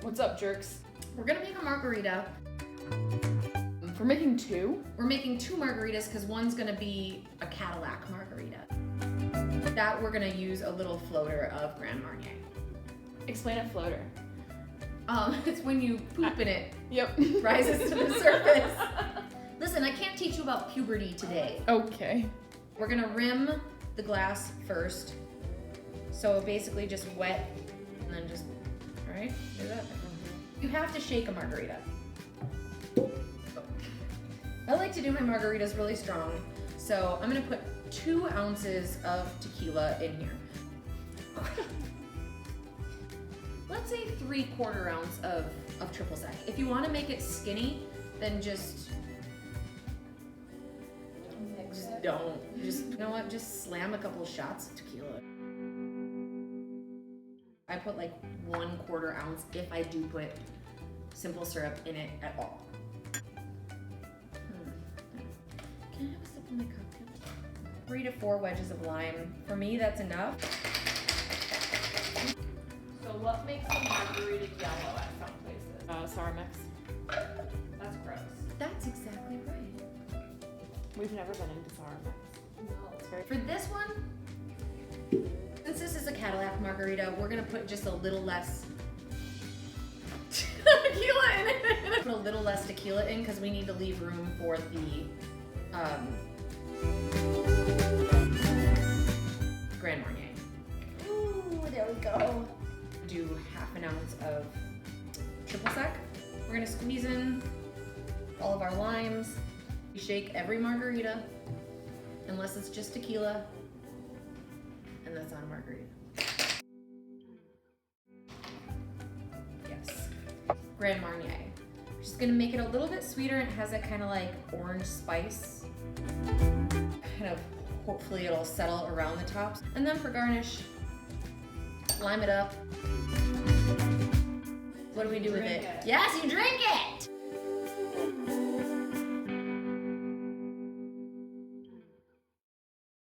What's up, jerks? We're gonna make a margarita. We're making two? We're making two margaritas because one's gonna be a Cadillac Margarita. That we're gonna use a little floater of Grand Marnier. Explain a floater. It's when you poop in it, Yep. rises to the surface. Listen, I can't teach you about puberty today. Okay. We're gonna rim the glass first. So basically just wet and then just, all right, do that. You have to shake a margarita. I like to do my margaritas really strong. So I'm gonna put 2 ounces of tequila in here. Let's say 3/4 ounce of triple sec. If you wanna make it skinny, then just don't. Just, you know what, just slam a couple shots of tequila. I put like 1/4 ounce if I do put simple syrup in it at all. Can I have a sip of my cocktail? 3 to 4 wedges of lime. For me, that's enough. So what makes a margarita yellow at some places? Sour mix. That's gross. That's exactly right. We've never been into sour mix. No. It's very For this one, since this is a Cadillac Margarita, we're gonna put just a little less tequila in it. Put a little less tequila in because we need to leave room for the Grand Marnier. Ooh, there we go. Do 1/2 ounce of triple sec. We're gonna squeeze in all of our limes. We shake every margarita, unless it's just tequila, and that's not a margarita. Yes, Grand Marnier. We're just gonna make it a little bit sweeter, and it has that kind of like orange spice. Kind of, hopefully it'll settle around the tops. And then for garnish, lime it up. What do we do with it? Yes, you drink it!